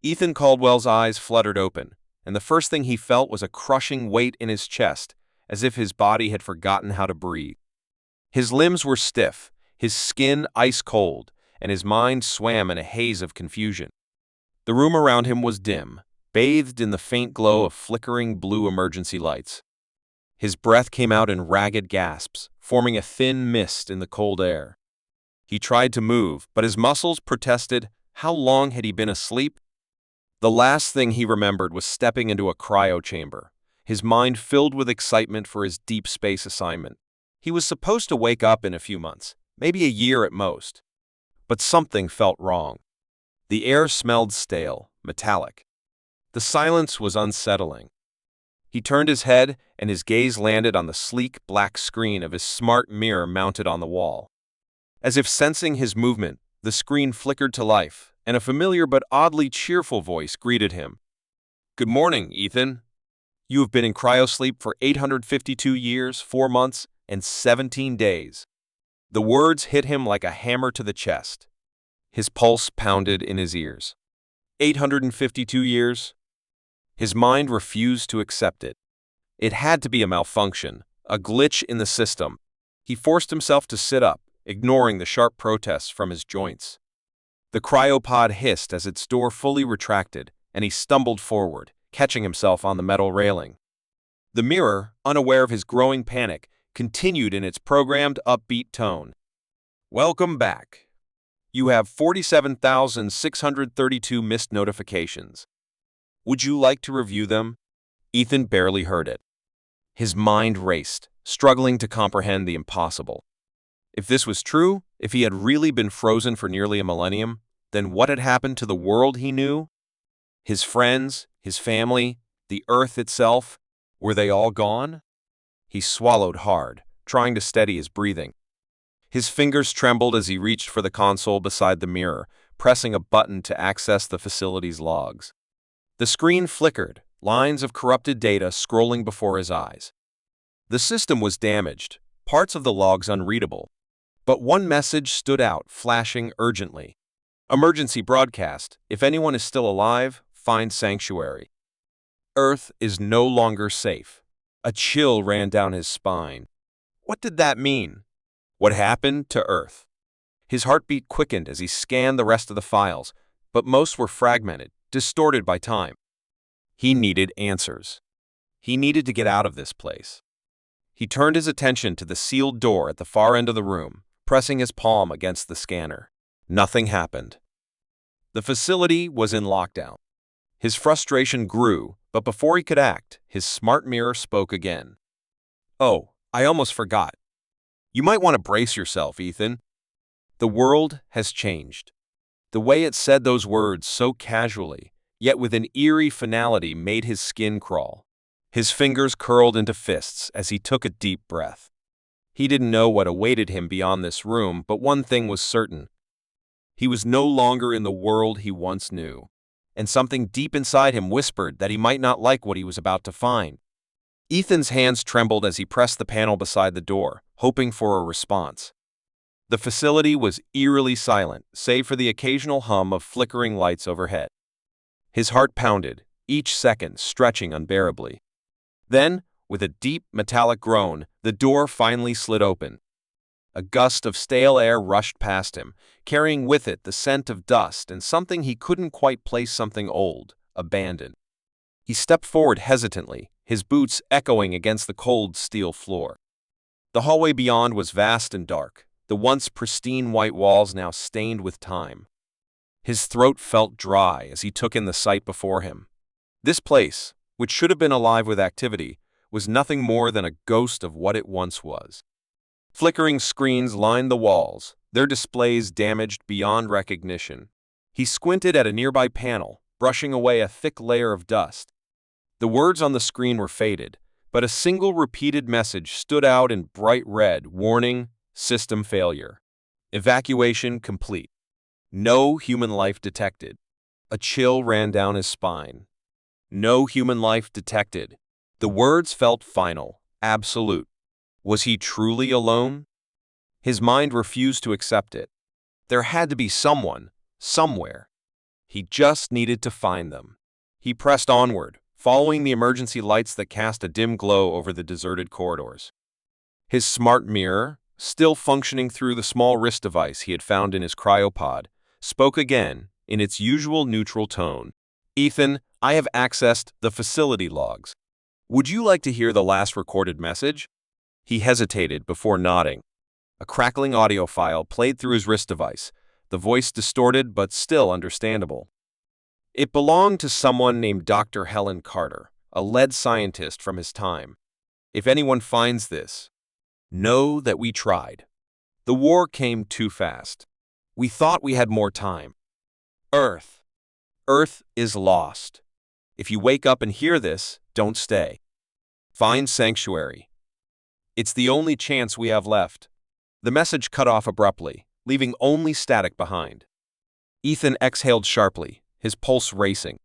Ethan Caldwell's eyes fluttered open, and the first thing he felt was a crushing weight in his chest, as if his body had forgotten how to breathe. His limbs were stiff, his skin ice cold, and his mind swam in a haze of confusion. The room around him was dim, bathed in the faint glow of flickering blue emergency lights. His breath came out in ragged gasps, forming a thin mist in the cold air. He tried to move, but his muscles protested. How long had he been asleep? The last thing he remembered was stepping into a cryo chamber, his mind filled with excitement for his deep space assignment. He was supposed to wake up in a few months, maybe a year at most. But something felt wrong. The air smelled stale, metallic. The silence was unsettling. He turned his head, and his gaze landed on the sleek black screen of his smart mirror mounted on the wall. As if sensing his movement, the screen flickered to life, and a familiar but oddly cheerful voice greeted him. "Good morning, Ethan. You have been in cryosleep for 852 years, 4 months, and 17 days. The words hit him like a hammer to the chest. His pulse pounded in his ears. 852 years? His mind refused to accept it. It had to be a malfunction, a glitch in the system. He forced himself to sit up, ignoring the sharp protests from his joints. The cryopod hissed as its door fully retracted, and he stumbled forward, catching himself on the metal railing. The mirror, unaware of his growing panic, continued in its programmed upbeat tone. "Welcome back. You have 47,632 missed notifications. Would you like to review them?" Ethan barely heard it. His mind raced, struggling to comprehend the impossible. If this was true, if he had really been frozen for nearly a millennium, then what had happened to the world he knew? His friends, his family, the Earth itself, were they all gone? He swallowed hard, trying to steady his breathing. His fingers trembled as he reached for the console beside the mirror, pressing a button to access the facility's logs. The screen flickered, lines of corrupted data scrolling before his eyes. The system was damaged, parts of the logs unreadable. But one message stood out, flashing urgently. "Emergency broadcast. If anyone is still alive, find sanctuary. Earth is no longer safe." A chill ran down his spine. What did that mean? What happened to Earth? His heartbeat quickened as he scanned the rest of the files, but most were fragmented, distorted by time. He needed answers. He needed to get out of this place. He turned his attention to the sealed door at the far end of the room, pressing his palm against the scanner. Nothing happened. The facility was in lockdown. His frustration grew, but before he could act, his smart mirror spoke again. "Oh, I almost forgot. You might want to brace yourself, Ethan. The world has changed." The way it said those words so casually, yet with an eerie finality, made his skin crawl. His fingers curled into fists as he took a deep breath. He didn't know what awaited him beyond this room, but one thing was certain. He was no longer in the world he once knew, and something deep inside him whispered that he might not like what he was about to find. Ethan's hands trembled as he pressed the panel beside the door, hoping for a response. The facility was eerily silent, save for the occasional hum of flickering lights overhead. His heart pounded, each second stretching unbearably. Then, with a deep, metallic groan, the door finally slid open. A gust of stale air rushed past him, carrying with it the scent of dust and something he couldn't quite place, something old, abandoned. He stepped forward hesitantly, his boots echoing against the cold steel floor. The hallway beyond was vast and dark, the once pristine white walls now stained with time. His throat felt dry as he took in the sight before him. This place, which should have been alive with activity, was nothing more than a ghost of what it once was. Flickering screens lined the walls, their displays damaged beyond recognition. He squinted at a nearby panel, brushing away a thick layer of dust. The words on the screen were faded, but a single repeated message stood out in bright red: "Warning, system failure. Evacuation complete. No human life detected." A chill ran down his spine. No human life detected. The words felt final, absolute. Was he truly alone? His mind refused to accept it. There had to be someone, somewhere. He just needed to find them. He pressed onward, following the emergency lights that cast a dim glow over the deserted corridors. His smart mirror, still functioning through the small wrist device he had found in his cryopod, spoke again in its usual neutral tone. "Ethan, I have accessed the facility logs. Would you like to hear the last recorded message?" He hesitated before nodding. A crackling audio file played through his wrist device, the voice distorted but still understandable. It belonged to someone named Dr. Helen Carter, a lead scientist from his time. "If anyone finds this, know that we tried. The war came too fast. We thought we had more time. Earth. Earth is lost. If you wake up and hear this, don't stay. Find sanctuary. It's the only chance we have left." The message cut off abruptly, leaving only static behind. Ethan exhaled sharply, his pulse racing.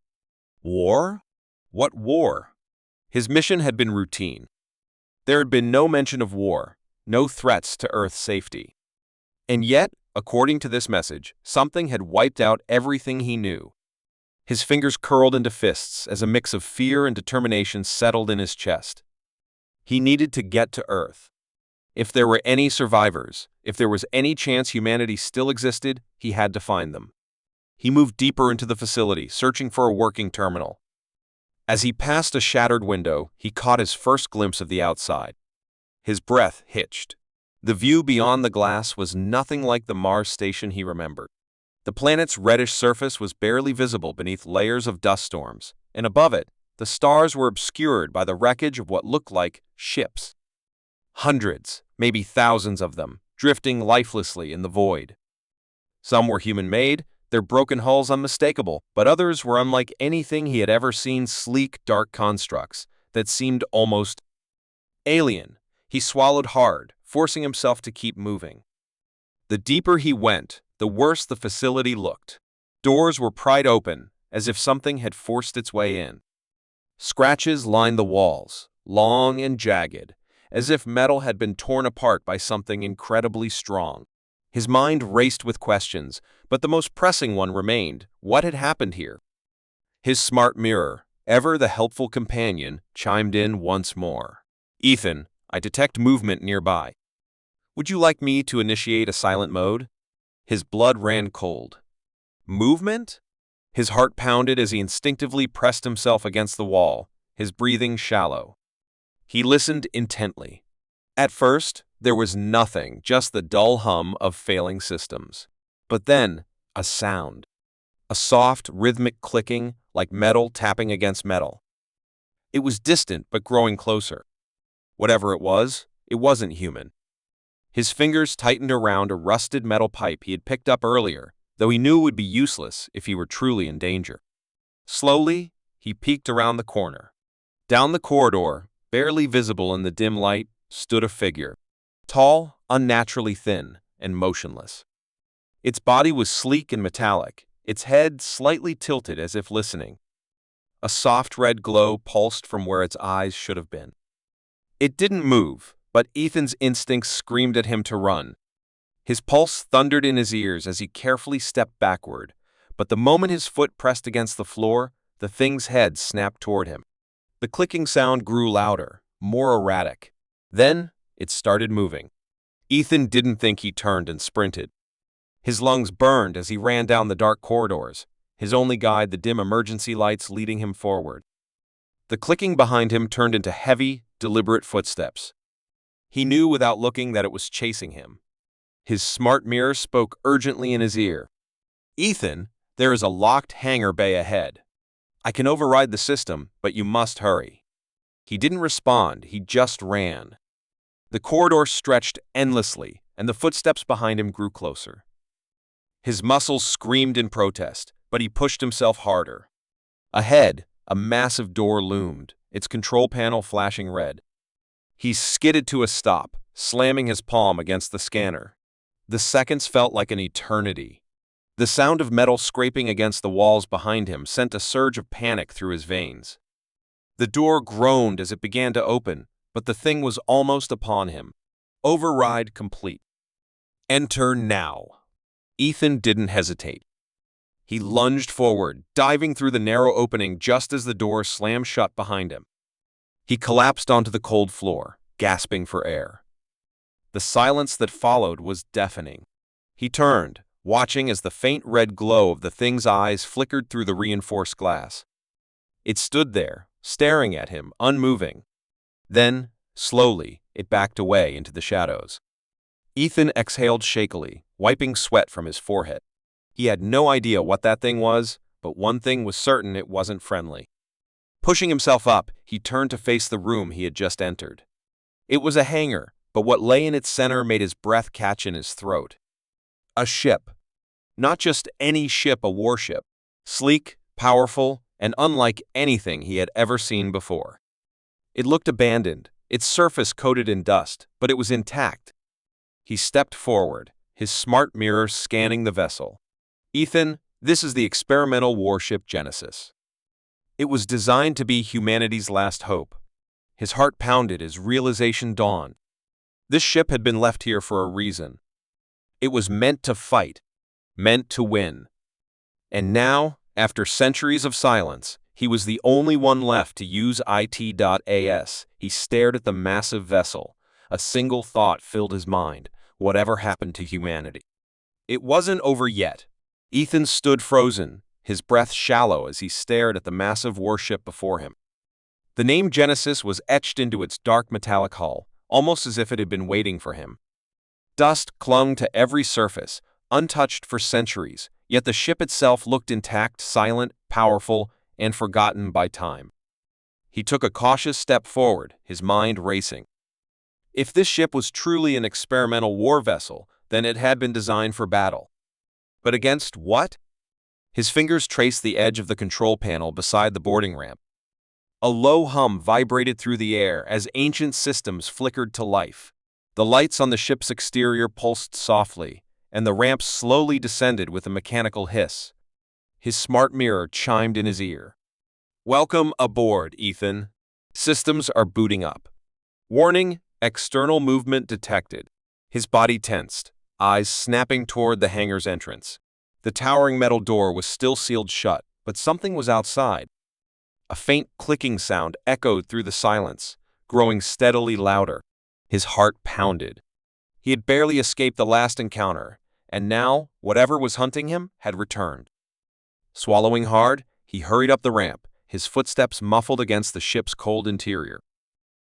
War? What war? His mission had been routine. There had been no mention of war, no threats to Earth's safety. And yet, according to this message, something had wiped out everything he knew. His fingers curled into fists as a mix of fear and determination settled in his chest. He needed to get to Earth. If there were any survivors, if there was any chance humanity still existed, he had to find them. He moved deeper into the facility, searching for a working terminal. As he passed a shattered window, he caught his first glimpse of the outside. His breath hitched. The view beyond the glass was nothing like the Mars station he remembered. The planet's reddish surface was barely visible beneath layers of dust storms, and above it, the stars were obscured by the wreckage of what looked like ships. Hundreds, maybe thousands of them, drifting lifelessly in the void. Some were human-made, their broken hulls unmistakable, but others were unlike anything he had ever seen, sleek, dark constructs that seemed almost alien. He swallowed hard, forcing himself to keep moving. The deeper he went, the worse the facility looked. Doors were pried open, as if something had forced its way in. Scratches lined the walls, long and jagged, as if metal had been torn apart by something incredibly strong. His mind raced with questions, but the most pressing one remained: what had happened here? His smart mirror, ever the helpful companion, chimed in once more. "Ethan, I detect movement nearby. Would you like me to initiate a silent mode?" His blood ran cold. Movement? His heart pounded as he instinctively pressed himself against the wall, his breathing shallow. He listened intently. At first, there was nothing, just the dull hum of failing systems. But then, a sound. A soft, rhythmic clicking, like metal tapping against metal. It was distant but growing closer. Whatever it wasn't human. His fingers tightened around a rusted metal pipe he had picked up earlier, though he knew it would be useless if he were truly in danger. Slowly, he peeked around the corner. Down the corridor, barely visible in the dim light, stood a figure. Tall, unnaturally thin, and motionless. Its body was sleek and metallic, its head slightly tilted as if listening. A soft red glow pulsed from where its eyes should have been. It didn't move, but Ethan's instincts screamed at him to run. His pulse thundered in his ears as he carefully stepped backward, but the moment his foot pressed against the floor, the thing's head snapped toward him. The clicking sound grew louder, more erratic. Then, it started moving. Ethan didn't think. He turned and sprinted. His lungs burned as he ran down the dark corridors, his only guide the dim emergency lights leading him forward. The clicking behind him turned into heavy, deliberate footsteps. He knew without looking that it was chasing him. His smart mirror spoke urgently in his ear. "Ethan, there is a locked hangar bay ahead. I can override the system, but you must hurry." He didn't respond, he just ran. The corridor stretched endlessly, and the footsteps behind him grew closer. His muscles screamed in protest, but he pushed himself harder. Ahead, a massive door loomed, its control panel flashing red. He skidded to a stop, slamming his palm against the scanner. The seconds felt like an eternity. The sound of metal scraping against the walls behind him sent a surge of panic through his veins. The door groaned as it began to open, but the thing was almost upon him. Override complete. "Enter now." Ethan didn't hesitate. He lunged forward, diving through the narrow opening just as the door slammed shut behind him. He collapsed onto the cold floor, gasping for air. The silence that followed was deafening. He turned, watching as the faint red glow of the thing's eyes flickered through the reinforced glass. It stood there, staring at him, unmoving. Then, slowly, it backed away into the shadows. Ethan exhaled shakily, wiping sweat from his forehead. He had no idea what that thing was, but one thing was certain: it wasn't friendly. Pushing himself up, he turned to face the room he had just entered. It was a hangar, but what lay in its center made his breath catch in his throat. A ship. Not just any ship, a warship. Sleek, powerful, and unlike anything he had ever seen before. It looked abandoned, its surface coated in dust, but it was intact. He stepped forward, his smart mirror scanning the vessel. Ethan, this is the experimental warship Genesis. It was designed to be humanity's last hope. His heart pounded as realization dawned. This ship had been left here for a reason. It was meant to fight, meant to win. And now, after centuries of silence, he was the only one left to use IT.AS. He stared at the massive vessel. A single thought filled his mind: whatever happened to humanity? It wasn't over yet. Ethan stood frozen, his breath shallow as he stared at the massive warship before him. The name Genesis was etched into its dark metallic hull, almost as if it had been waiting for him. Dust clung to every surface, untouched for centuries, yet the ship itself looked intact, silent, powerful, and forgotten by time. He took a cautious step forward, his mind racing. If this ship was truly an experimental war vessel, then it had been designed for battle. But against what? His fingers traced the edge of the control panel beside the boarding ramp. A low hum vibrated through the air as ancient systems flickered to life. The lights on the ship's exterior pulsed softly, and the ramp slowly descended with a mechanical hiss. His smart mirror chimed in his ear. "Welcome aboard, Ethan. Systems are booting up. Warning, external movement detected." His body tensed, eyes snapping toward the hangar's entrance. The towering metal door was still sealed shut, but something was outside. A faint clicking sound echoed through the silence, growing steadily louder. His heart pounded. He had barely escaped the last encounter, and now whatever was hunting him had returned. Swallowing hard, he hurried up the ramp, his footsteps muffled against the ship's cold interior.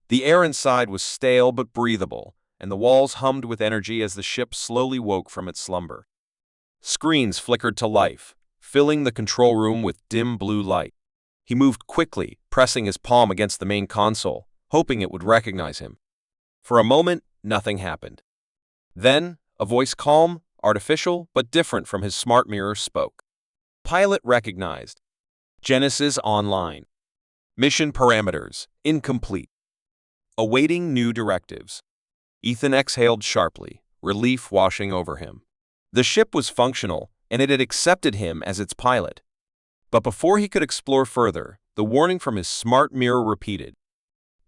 The air inside was stale but breathable, and the walls hummed with energy as the ship slowly woke from its slumber. Screens flickered to life, filling the control room with dim blue light. He moved quickly, pressing his palm against the main console, hoping it would recognize him. For a moment, nothing happened. Then, a voice calm, artificial, but different from his smart mirror spoke. Pilot recognized. Genesis online. Mission parameters incomplete. Awaiting new directives. Ethan exhaled sharply, relief washing over him. The ship was functional, and it had accepted him as its pilot. But before he could explore further, the warning from his smart mirror repeated.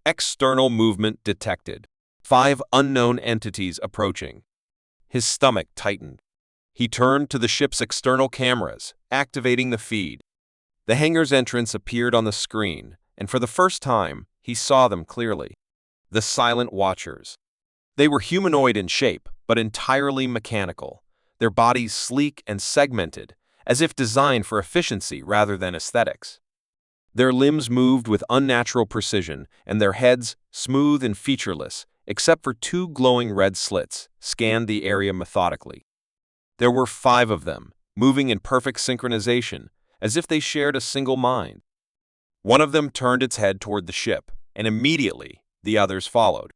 External movement detected. 5 unknown entities approaching. His stomach tightened. He turned to the ship's external cameras, activating the feed. The hangar's entrance appeared on the screen, and for the first time, he saw them clearly. The Silent Watchers. They were humanoid in shape, but entirely mechanical, their bodies sleek and segmented, as if designed for efficiency rather than aesthetics. Their limbs moved with unnatural precision, and their heads, smooth and featureless, except for 2 glowing red slits, scanned the area methodically. There were 5 of them, moving in perfect synchronization, as if they shared a single mind. One of them turned its head toward the ship, and immediately the others followed.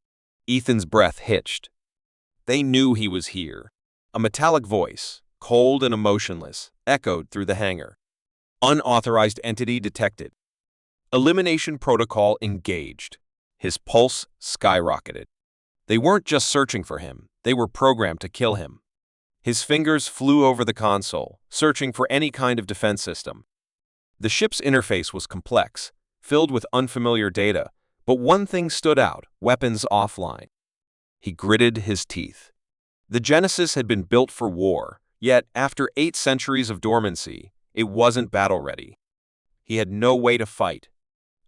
Ethan's breath hitched. They knew he was here. A metallic voice, cold and emotionless, echoed through the hangar. Unauthorized entity detected. Elimination protocol engaged. His pulse skyrocketed. They weren't just searching for him, they were programmed to kill him. His fingers flew over the console, searching for any kind of defense system. The ship's interface was complex, filled with unfamiliar data, but one thing stood out: weapons offline. He gritted his teeth. The Genesis had been built for war, yet after 8 centuries of dormancy, It wasn't battle-ready. He had no way to fight.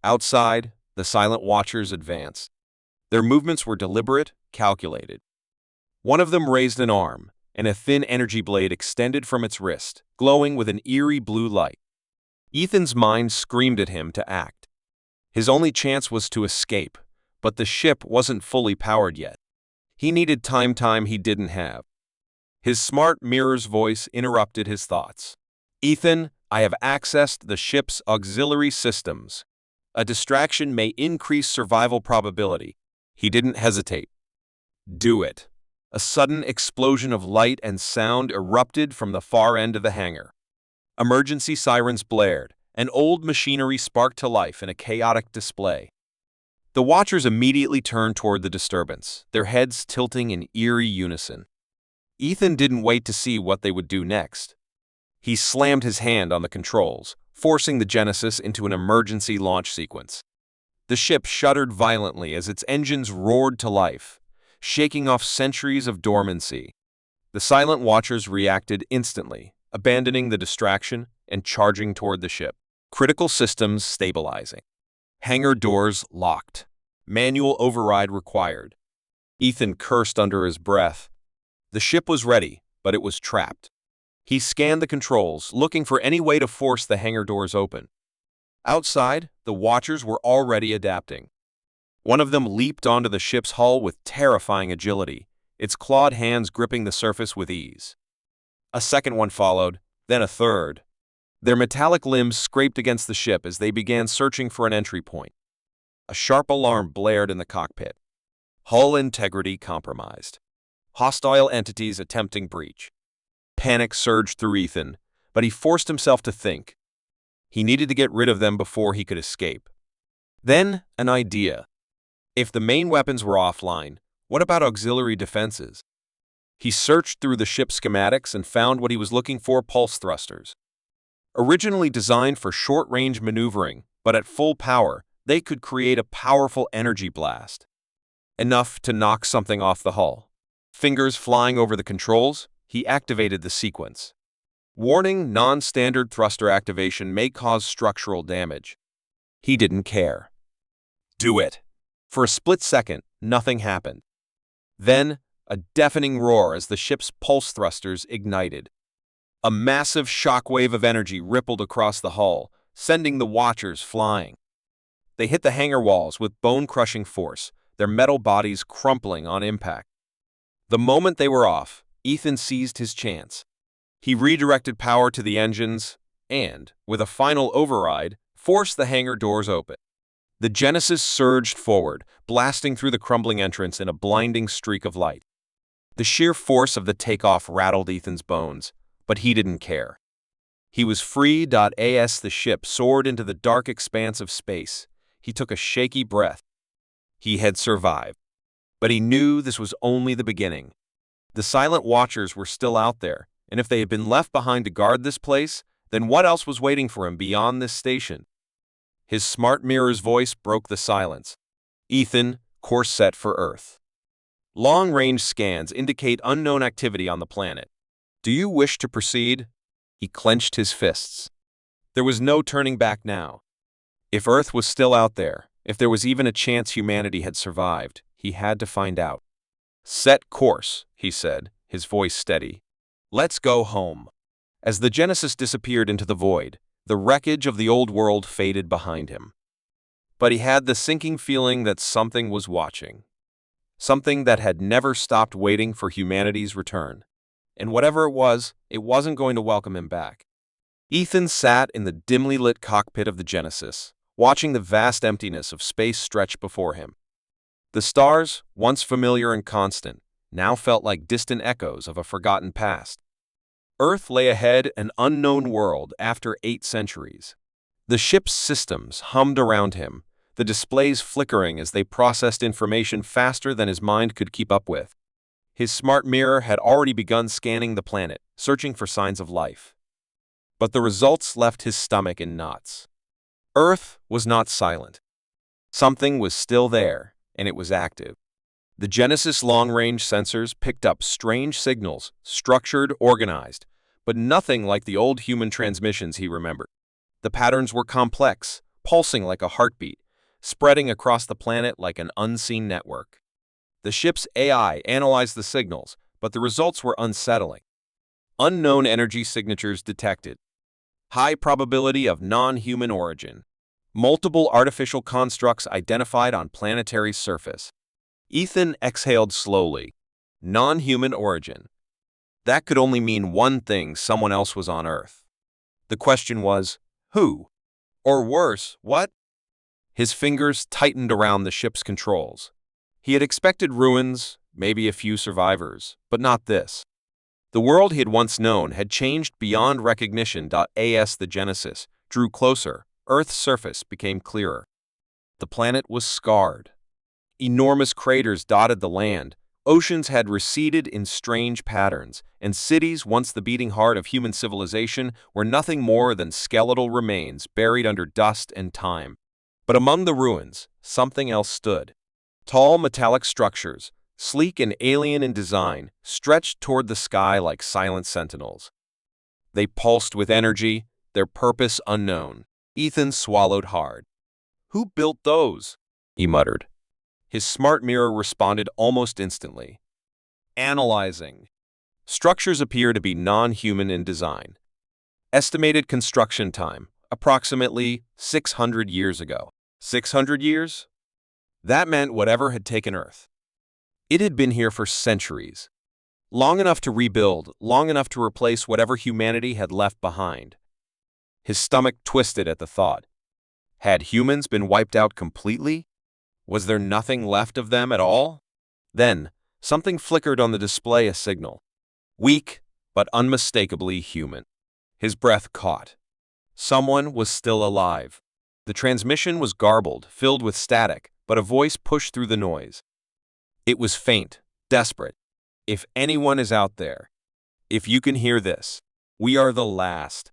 Outside, the silent watchers advanced. Their movements were deliberate, calculated. One of them raised an arm, and a thin energy blade extended from its wrist, glowing with an eerie blue light. Ethan's mind screamed at him to act. His only chance was to escape, but the ship wasn't fully powered yet. He needed time he didn't have. His smart mirror's voice interrupted his thoughts. "Ethan, I have accessed the ship's auxiliary systems. A distraction may increase survival probability." He didn't hesitate. "Do it." A sudden explosion of light and sound erupted from the far end of the hangar. Emergency sirens blared, and old machinery sparked to life in a chaotic display. The watchers immediately turned toward the disturbance, their heads tilting in eerie unison. Ethan didn't wait to see what they would do next. He slammed his hand on the controls, forcing the Genesis into an emergency launch sequence. The ship shuddered violently as its engines roared to life, shaking off centuries of dormancy. The silent watchers reacted instantly, abandoning the distraction and charging toward the ship. Critical systems stabilizing. Hangar doors locked. Manual override required. Ethan cursed under his breath. The ship was ready, but it was trapped. He scanned the controls, looking for any way to force the hangar doors open. Outside, the watchers were already adapting. One of them leaped onto the ship's hull with terrifying agility, its clawed hands gripping the surface with ease. A second one followed, then a third. Their metallic limbs scraped against the ship as they began searching for an entry point. A sharp alarm blared in the cockpit. Hull integrity compromised. Hostile entities attempting breach. Panic surged through Ethan, but he forced himself to think. He needed to get rid of them before he could escape. Then, an idea. If the main weapons were offline, what about auxiliary defenses? He searched through the ship's schematics and found what he was looking for: pulse thrusters. Originally designed for short-range maneuvering, but at full power, they could create a powerful energy blast. Enough to knock something off the hull. Fingers flying over the controls, he activated the sequence. Warning: non-standard thruster activation may cause structural damage. He didn't care. Do it. For a split second, nothing happened. Then, a deafening roar as the ship's pulse thrusters ignited. A massive shockwave of energy rippled across the hull, sending the watchers flying. They hit the hangar walls with bone-crushing force, their metal bodies crumpling on impact. The moment they were off, Ethan seized his chance. He redirected power to the engines and, with a final override, forced the hangar doors open. The Genesis surged forward, blasting through the crumbling entrance in a blinding streak of light. The sheer force of the takeoff rattled Ethan's bones, but he didn't care. He was free. As the ship soared into the dark expanse of space, he took a shaky breath. He had survived. But he knew this was only the beginning. The silent watchers were still out there, and if they had been left behind to guard this place, then what else was waiting for him beyond this station? His smart mirror's voice broke the silence. "Ethan, course set for Earth. Long-range scans indicate unknown activity on the planet. Do you wish to proceed?" He clenched his fists. There was no turning back now. If Earth was still out there, if there was even a chance humanity had survived, he had to find out. "Set course," he said, his voice steady. "Let's go home." As the Genesis disappeared into the void, the wreckage of the old world faded behind him. But he had the sinking feeling that something was watching. Something that had never stopped waiting for humanity's return. And whatever it wasn't going to welcome him back. Ethan sat in the dimly lit cockpit of the Genesis, watching the vast emptiness of space stretch before him. The stars, once familiar and constant, now felt like distant echoes of a forgotten past. Earth lay ahead, an unknown world after 8 centuries. The ship's systems hummed around him, the displays flickering as they processed information faster than his mind could keep up with. His smart mirror had already begun scanning the planet, searching for signs of life. But the results left his stomach in knots. Earth was not silent. Something was still there, and it was active. The Genesis long-range sensors picked up strange signals, structured, organized, but nothing like the old human transmissions he remembered. The patterns were complex, pulsing like a heartbeat, spreading across the planet like an unseen network. The ship's AI analyzed the signals, but the results were unsettling. Unknown energy signatures detected. High probability of non-human origin. Multiple artificial constructs identified on planetary surface. Ethan exhaled slowly. Non-human origin. That could only mean one thing: someone else was on Earth. The question was, who? Or worse, what? His fingers tightened around the ship's controls. He had expected ruins, maybe a few survivors, but not this. The world he had once known had changed beyond recognition. As the Genesis drew closer, Earth's surface became clearer. The planet was scarred. Enormous craters dotted the land, oceans had receded in strange patterns, and cities, once the beating heart of human civilization, were nothing more than skeletal remains buried under dust and time. But among the ruins, something else stood. Tall metallic structures, sleek and alien in design, stretched toward the sky like silent sentinels. They pulsed with energy, their purpose unknown. Ethan swallowed hard. "Who built those?" he muttered. His smart mirror responded almost instantly. Analyzing. Structures appear to be non-human in design. Estimated construction time, approximately 600 years ago. 600 years? That meant whatever had taken Earth. It had been here for centuries. Long enough to rebuild, long enough to replace whatever humanity had left behind. His stomach twisted at the thought. Had humans been wiped out completely? Was there nothing left of them at all? Then, something flickered on the display, a signal. Weak, but unmistakably human. His breath caught. Someone was still alive. The transmission was garbled, filled with static, but a voice pushed through the noise. It was faint, desperate. "If anyone is out there, if you can hear this, we are the last.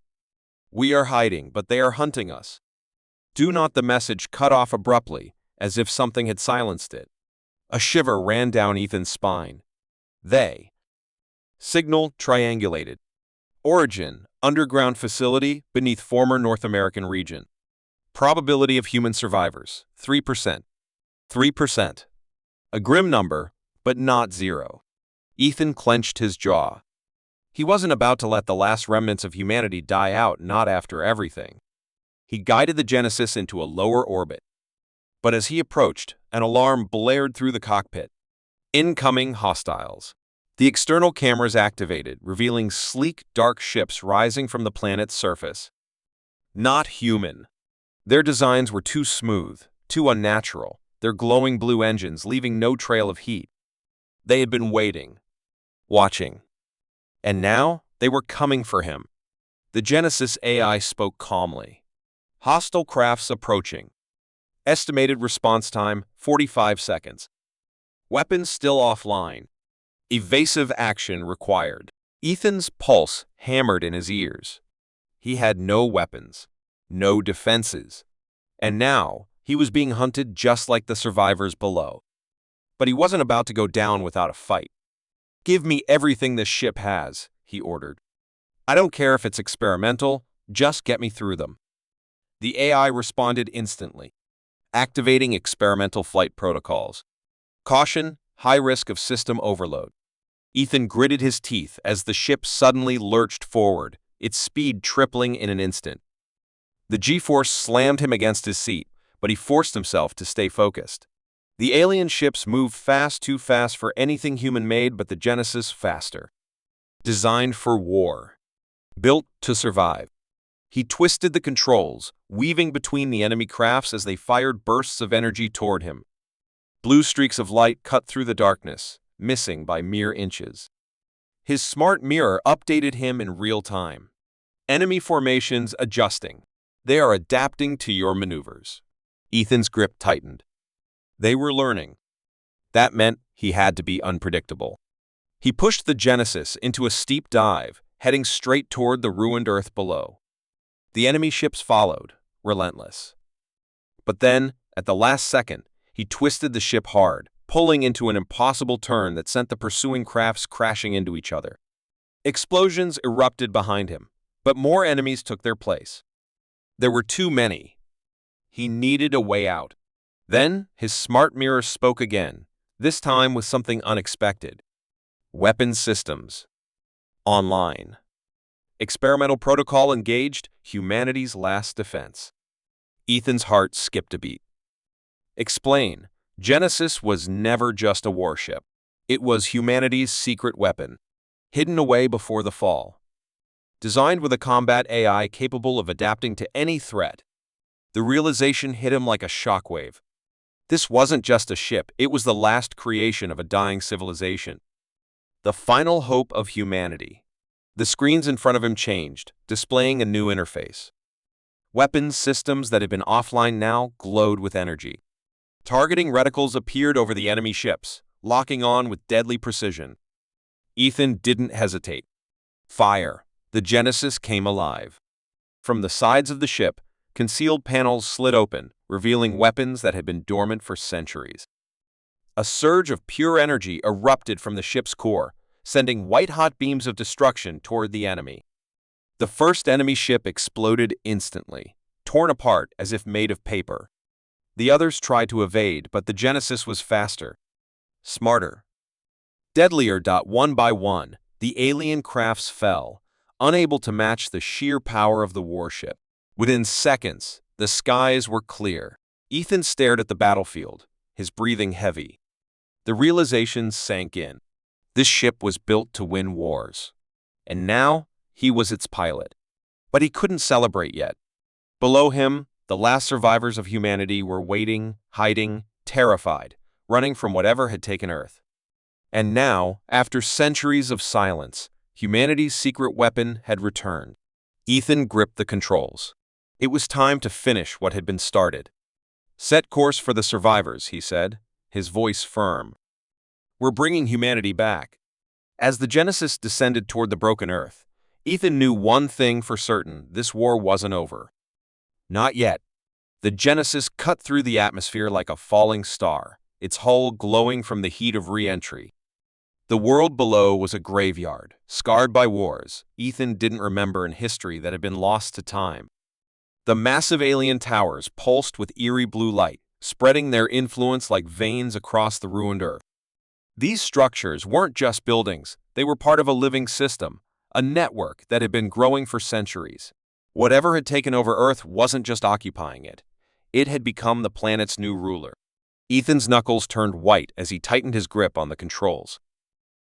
We are hiding, but they are hunting us." Do not. The message cut off abruptly, as if something had silenced it. A shiver ran down Ethan's spine. They. Signal triangulated. Origin, underground facility beneath former North American region. Probability of human survivors, 3%. 3%. A grim number, but not zero. Ethan clenched his jaw. He wasn't about to let the last remnants of humanity die out, not after everything. He guided the Genesis into a lower orbit. But as he approached, an alarm blared through the cockpit. Incoming hostiles. The external cameras activated, revealing sleek, dark ships rising from the planet's surface. Not human. Their designs were too smooth, too unnatural, their glowing blue engines leaving no trail of heat. They had been waiting, watching. And now they were coming for him. The Genesis AI spoke calmly. Hostile crafts approaching. Estimated response time, 45 seconds. Weapons still offline. Evasive action required. Ethan's pulse hammered in his ears. He had no weapons, no defenses. And now, he was being hunted just like the survivors below. But he wasn't about to go down without a fight. "Give me everything this ship has," he ordered. "I don't care if it's experimental, just get me through them." The AI responded instantly, activating experimental flight protocols. Caution, high risk of system overload. Ethan gritted his teeth as the ship suddenly lurched forward, its speed tripling in an instant. The G-force slammed him against his seat, but he forced himself to stay focused. The alien ships moved fast, too fast for anything human-made, but the Genesis faster. Designed for war. Built to survive. He twisted the controls, weaving between the enemy crafts as they fired bursts of energy toward him. Blue streaks of light cut through the darkness, missing by mere inches. His smart mirror updated him in real time. Enemy formations adjusting. They are adapting to your maneuvers. Ethan's grip tightened. They were learning. That meant he had to be unpredictable. He pushed the Genesis into a steep dive, heading straight toward the ruined Earth below. The enemy ships followed, relentless. But then, at the last second, he twisted the ship hard, pulling into an impossible turn that sent the pursuing crafts crashing into each other. Explosions erupted behind him, but more enemies took their place. There were too many. He needed a way out. Then his smart mirror spoke again, this time with something unexpected. Weapons systems. Online. Experimental protocol engaged, humanity's last defense. Ethan's heart skipped a beat. Explain. Genesis was never just a warship. It was humanity's secret weapon, hidden away before the fall. Designed with a combat AI capable of adapting to any threat. The realization hit him like a shockwave. This wasn't just a ship, it was the last creation of a dying civilization. The final hope of humanity. The screens in front of him changed, displaying a new interface. Weapons systems that had been offline now glowed with energy. Targeting reticles appeared over the enemy ships, locking on with deadly precision. Ethan didn't hesitate. Fire. The Genesis came alive. From the sides of the ship, concealed panels slid open, revealing weapons that had been dormant for centuries. A surge of pure energy erupted from the ship's core, sending white-hot beams of destruction toward the enemy. The first enemy ship exploded instantly, torn apart as if made of paper. The others tried to evade, but the Genesis was faster, smarter, deadlier. One by one, the alien crafts fell, unable to match the sheer power of the warship. Within seconds, the skies were clear. Ethan stared at the battlefield, his breathing heavy. The realization sank in. This ship was built to win wars. And now, he was its pilot. But he couldn't celebrate yet. Below him, the last survivors of humanity were waiting, hiding, terrified, running from whatever had taken Earth. And now, after centuries of silence, humanity's secret weapon had returned. Ethan gripped the controls. It was time to finish what had been started. Set course for the survivors, he said, his voice firm. We're bringing humanity back. As the Genesis descended toward the broken Earth, Ethan knew one thing for certain: this war wasn't over. Not yet. The Genesis cut through the atmosphere like a falling star, its hull glowing from the heat of re-entry. The world below was a graveyard, scarred by wars Ethan didn't remember in history that had been lost to time. The massive alien towers pulsed with eerie blue light, spreading their influence like veins across the ruined Earth. These structures weren't just buildings, they were part of a living system, a network that had been growing for centuries. Whatever had taken over Earth wasn't just occupying it. It had become the planet's new ruler. Ethan's knuckles turned white as he tightened his grip on the controls.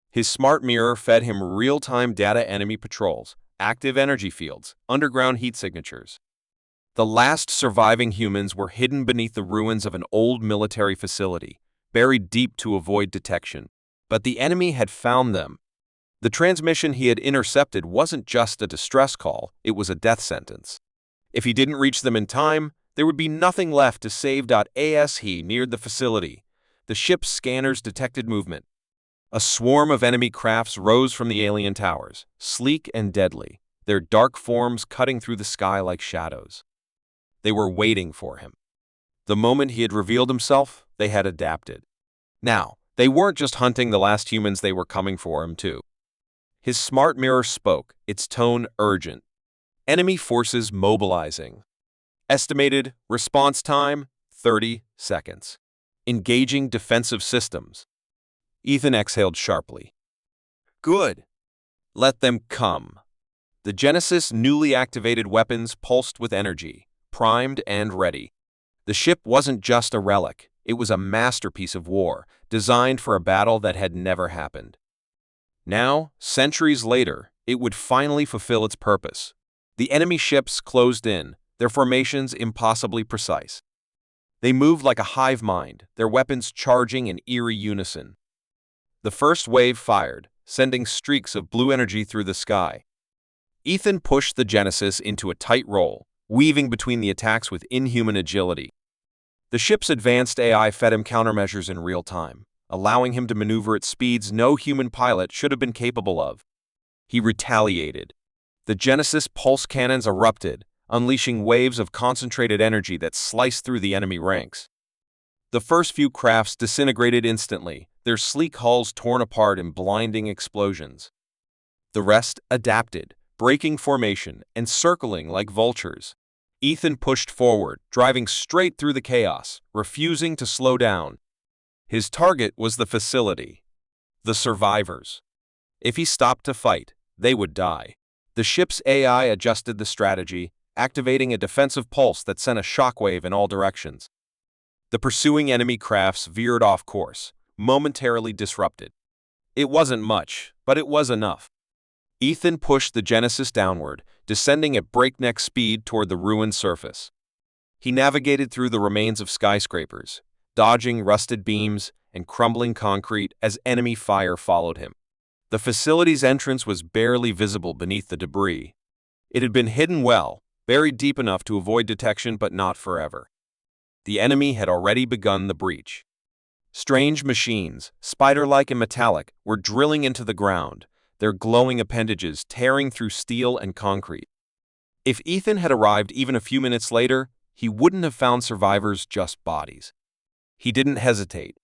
His smart mirror fed him real-time data: enemy patrols, active energy fields, underground heat signatures. The last surviving humans were hidden beneath the ruins of an old military facility, buried deep to avoid detection. But the enemy had found them. The transmission he had intercepted wasn't just a distress call, it was a death sentence. If he didn't reach them in time, there would be nothing left to save. As he neared the facility, the ship's scanners detected movement. A swarm of enemy crafts rose from the alien towers, sleek and deadly, their dark forms cutting through the sky like shadows. They were waiting for him. The moment he had revealed himself, they had adapted. Now, they weren't just hunting the last humans, they were coming for him too. His smart mirror spoke, its tone urgent. Enemy forces mobilizing. Estimated response time, 30 seconds. Engaging defensive systems. Ethan exhaled sharply. Good. Let them come. The Genesis' newly activated weapons pulsed with energy, primed and ready. The ship wasn't just a relic, it was a masterpiece of war, designed for a battle that had never happened. Now, centuries later, it would finally fulfill its purpose. The enemy ships closed in, their formations impossibly precise. They moved like a hive mind, their weapons charging in eerie unison. The first wave fired, sending streaks of blue energy through the sky. Ethan pushed the Genesis into a tight roll, weaving between the attacks with inhuman agility. The ship's advanced AI fed him countermeasures in real time, allowing him to maneuver at speeds no human pilot should have been capable of. He retaliated. The Genesis pulse cannons erupted, unleashing waves of concentrated energy that sliced through the enemy ranks. The first few crafts disintegrated instantly, their sleek hulls torn apart in blinding explosions. The rest adapted, breaking formation and circling like vultures. Ethan pushed forward, driving straight through the chaos, refusing to slow down. His target was the facility, the survivors. If he stopped to fight, they would die. The ship's AI adjusted the strategy, activating a defensive pulse that sent a shockwave in all directions. The pursuing enemy crafts veered off course, momentarily disrupted. It wasn't much, but it was enough. Ethan pushed the Genesis downward, descending at breakneck speed toward the ruined surface. He navigated through the remains of skyscrapers, dodging rusted beams and crumbling concrete as enemy fire followed him. The facility's entrance was barely visible beneath the debris. It had been hidden well, buried deep enough to avoid detection but not forever. The enemy had already begun the breach. Strange machines, spider-like and metallic, were drilling into the ground, their glowing appendages tearing through steel and concrete. If Ethan had arrived even a few minutes later, he wouldn't have found survivors, just bodies. He didn't hesitate.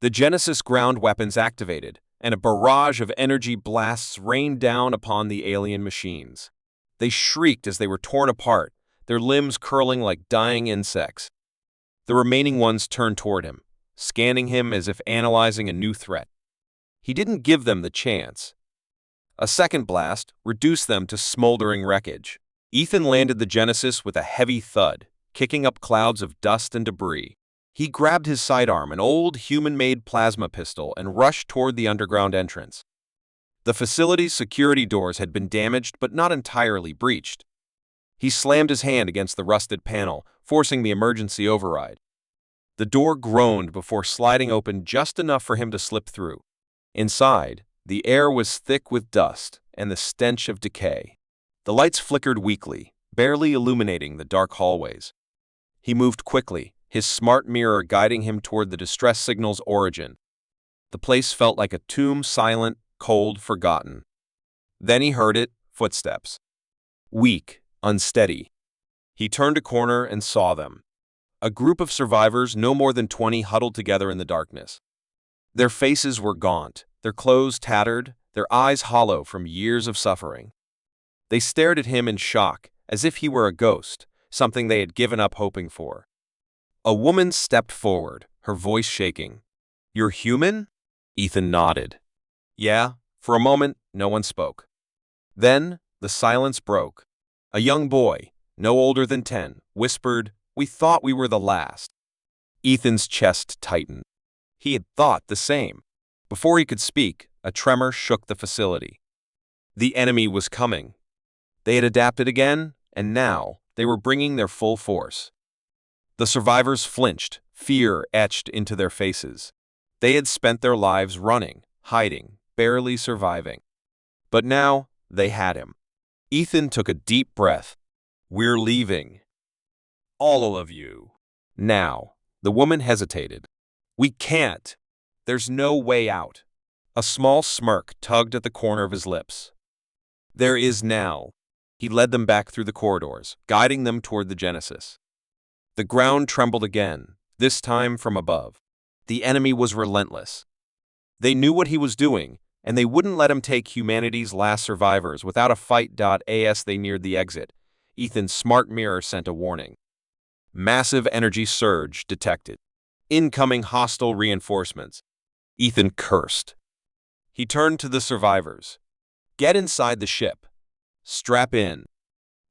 The Genesis ground weapons activated, and a barrage of energy blasts rained down upon the alien machines. They shrieked as they were torn apart, their limbs curling like dying insects. The remaining ones turned toward him, scanning him as if analyzing a new threat. He didn't give them the chance. A second blast reduced them to smoldering wreckage. Ethan landed the Genesis with a heavy thud, kicking up clouds of dust and debris. He grabbed his sidearm, an old human-made plasma pistol, and rushed toward the underground entrance. The facility's security doors had been damaged but not entirely breached. He slammed his hand against the rusted panel, forcing the emergency override. The door groaned before sliding open just enough for him to slip through. Inside, the air was thick with dust and the stench of decay. The lights flickered weakly, barely illuminating the dark hallways. He moved quickly, his smart mirror guiding him toward the distress signal's origin. The place felt like a tomb, silent, cold, forgotten. Then he heard it, footsteps. Weak, unsteady. He turned a corner and saw them. A group of survivors, no more than 20, huddled together in the darkness. Their faces were gaunt, their clothes tattered, their eyes hollow from years of suffering. They stared at him in shock, as if he were a ghost, something they had given up hoping for. A woman stepped forward, her voice shaking. "You're human?" Ethan nodded. "Yeah." For a moment, no one spoke. Then, the silence broke. A young boy, no older than 10, whispered, "We thought we were the last." Ethan's chest tightened. He had thought the same. Before he could speak, a tremor shook the facility. The enemy was coming. They had adapted again, and now they were bringing their full force. The survivors flinched, fear etched into their faces. They had spent their lives running, hiding, barely surviving. But now, they had him. Ethan took a deep breath. "We're leaving. All of you." Now, the woman hesitated. "We can't. There's no way out." A small smirk tugged at the corner of his lips. "There is now." He led them back through the corridors, guiding them toward the Genesis. The ground trembled again, this time from above. The enemy was relentless. They knew what he was doing, and they wouldn't let him take humanity's last survivors without a fight. As they neared the exit, Ethan's smart mirror sent a warning. Massive energy surge detected. Incoming hostile reinforcements. Ethan cursed. He turned to the survivors. "Get inside the ship. Strap in.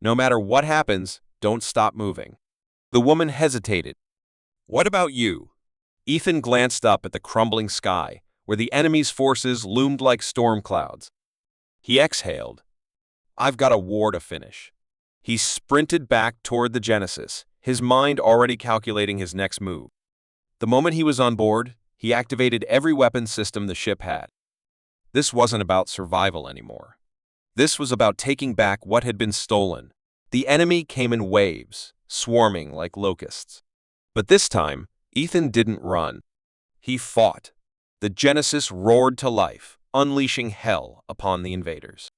No matter what happens, don't stop moving." The woman hesitated. "What about you?" Ethan glanced up at the crumbling sky, where the enemy's forces loomed like storm clouds. He exhaled. "I've got a war to finish." He sprinted back toward the Genesis, his mind already calculating his next move. The moment he was on board, he activated every weapon system the ship had. This wasn't about survival anymore. This was about taking back what had been stolen. The enemy came in waves, swarming like locusts. But this time, Ethan didn't run. He fought. The Genesis roared to life, unleashing hell upon the invaders.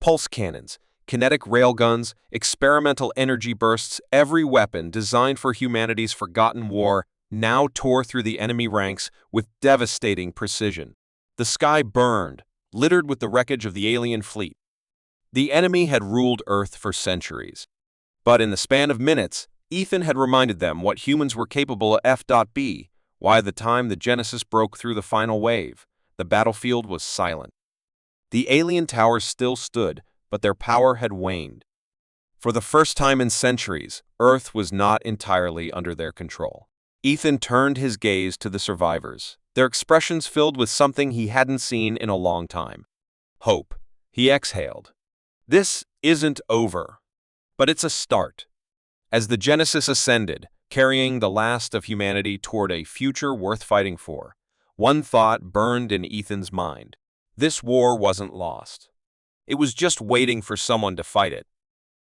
Pulse cannons, kinetic railguns, experimental energy bursts, every weapon designed for humanity's forgotten war now tore through the enemy ranks with devastating precision. The sky burned, littered with the wreckage of the alien fleet. The enemy had ruled Earth for centuries. But in the span of minutes, Ethan had reminded them what humans were capable of. F.B. Why the time the Genesis broke through the final wave, the battlefield was silent. The alien towers still stood, but their power had waned. For the first time in centuries, Earth was not entirely under their control. Ethan turned his gaze to the survivors, their expressions filled with something he hadn't seen in a long time. Hope. He exhaled. This isn't over. But it's a start. As the Genesis ascended, carrying the last of humanity toward a future worth fighting for, one thought burned in Ethan's mind. This war wasn't lost. It was just waiting for someone to fight it.